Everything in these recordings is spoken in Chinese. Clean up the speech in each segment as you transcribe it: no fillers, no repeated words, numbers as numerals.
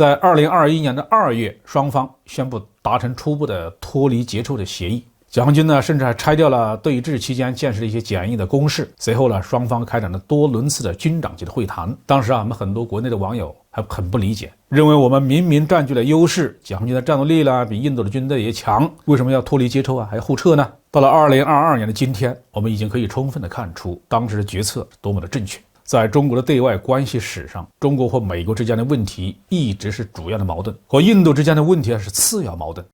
在2021年的2月，双方宣布达成初步的脱离结仇的协议。解放军呢，甚至还拆掉了对峙期间建设的一些简易的工事。随后呢，双方开展了多轮次的军长级的会谈。当时我们很多国内的网友还很不理解，认为我们明明占据了优势，解放军的战斗力比印度的军队也强，为什么要脱离结仇还要后撤呢？到了2022年的今天，我们已经可以充分的看出当时的决策多么的正确。在中国的对外关系史上，中国和美国之间的问题一直是主要的矛盾，和印度之间的问题是次要矛盾。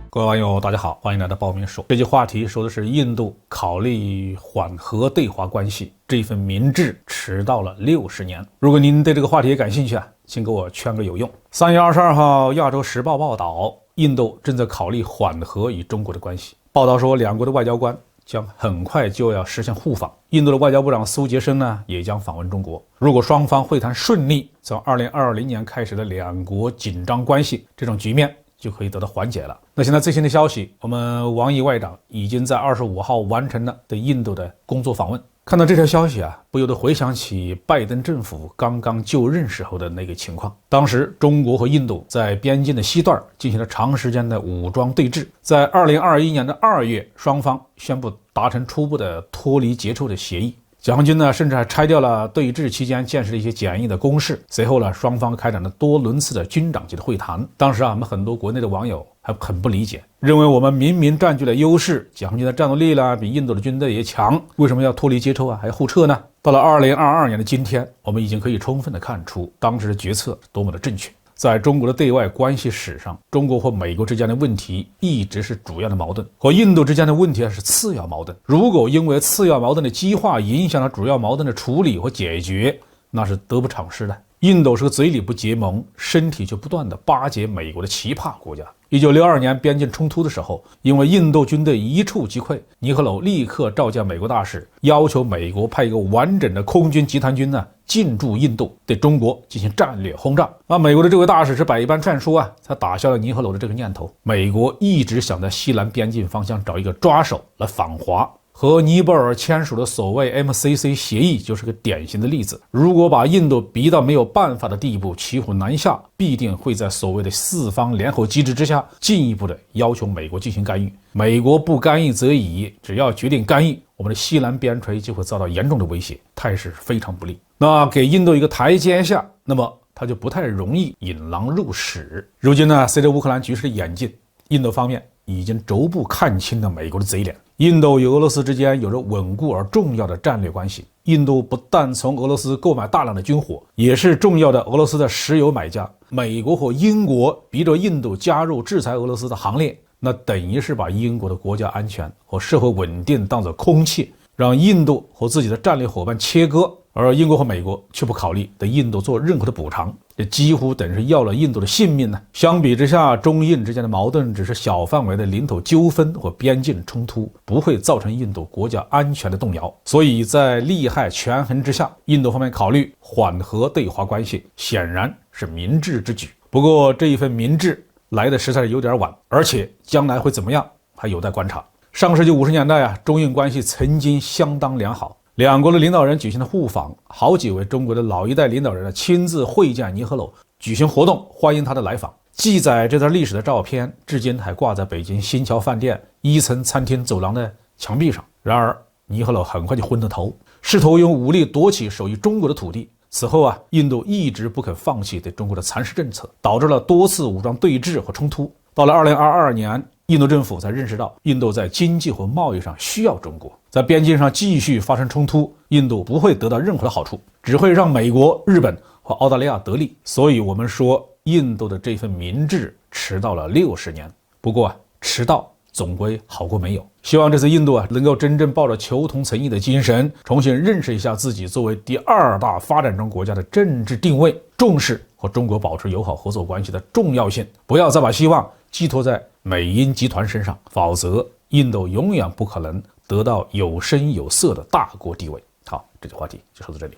各位网友大家好，欢迎来到报名说。这期话题说的是印度考虑缓和对华关系，这份明智迟到了60年。如果您对这个话题也感兴趣请给我圈个有用。3月22号亚洲时报报道，印度正在考虑缓和与中国的关系。报道说，两国的外交官将很快就要实现互访，印度的外交部长苏杰生呢也将访问中国。如果双方会谈顺利，从2020年开始的两国紧张关系这种局面就可以得到缓解了。那现在最新的消息，我们王毅外长已经在25号完成了对印度的工作访问。看到这条消息不由得回想起拜登政府刚刚就任时候的那个情况。当时中国和印度在边境的西段进行了长时间的武装对峙。在2021年的2月，双方宣布达成初步的脱离结仇的协议。解放军呢，甚至还拆掉了对峙期间建设的一些简易的工事。随后呢，双方开展了多轮次的军长级的会谈。当时我们很多国内的网友还很不理解，认为我们明明占据了优势，解放军的战斗力比印度的军队也强，为什么要脱离结仇还要后撤呢？到了2022年的今天，我们已经可以充分的看出当时的决策多么的正确。在中国的对外关系史上，中国和美国之间的问题一直是主要的矛盾，和印度之间的问题是次要矛盾。如果因为次要矛盾的激化影响了主要矛盾的处理和解决，那是得不偿失的。印度是个嘴里不结盟，身体却不断的巴结美国的奇葩国家。1962年边境冲突的时候，因为印度军队一触即溃，尼赫鲁立刻召见美国大使，要求美国派一个完整的空军集团军进驻印度，对中国进行战略轰炸。美国的这位大使是百般劝说才打消了尼赫鲁的这个念头。美国一直想在西南边境方向找一个抓手来访华，和尼泊尔签署的所谓 MCC 协议就是个典型的例子。如果把印度逼到没有办法的地步，骑虎难下，必定会在所谓的四方联合机制之下进一步的要求美国进行干预。美国不干预则已，只要决定干预，我们的西南边陲就会遭到严重的威胁，态势非常不利。那给印度一个台阶下，那么它就不太容易引狼入室。如今随着乌克兰局势的演进，印度方面已经逐步看清了美国的嘴脸。印度与俄罗斯之间有着稳固而重要的战略关系。印度不但从俄罗斯购买大量的军火，也是重要的俄罗斯的石油买家。美国和英国逼着印度加入制裁俄罗斯的行列，那等于是把英国的国家安全和社会稳定当作空气，让印度和自己的战略伙伴切割。而英国和美国却不考虑对印度做任何的补偿，这几乎等于是要了印度的性命呢。相比之下，中印之间的矛盾只是小范围的领土纠纷或边境冲突，不会造成印度国家安全的动摇。所以在利害权衡之下，印度方面考虑缓和对华关系，显然是明智之举。不过这一份明智来的实在是有点晚，而且将来会怎么样还有待观察。上世纪50年代中印关系曾经相当良好，两国的领导人举行了互访，好几位中国的老一代领导人亲自会见尼赫鲁，举行活动欢迎他的来访。记载这段历史的照片至今还挂在北京新桥饭店1层餐厅走廊的墙壁上。然而尼赫鲁很快就昏了头，试图用武力夺取属于中国的土地。此后印度一直不肯放弃对中国的蚕食政策，导致了多次武装对峙和冲突。到了2022年，印度政府才认识到印度在经济和贸易上需要中国，在边境上继续发生冲突，印度不会得到任何的好处，只会让美国、日本和澳大利亚得利。所以我们说印度的这份明智迟到了60年。不过迟到总归好过没有。希望这次印度能够真正抱着求同存异的精神，重新认识一下自己作为第2大发展中国家的政治定位，重视和中国保持友好合作关系的重要性，不要再把希望寄托在美英集团身上，否则印度永远不可能得到有声有色的大国地位。好，这期话题就说到这里。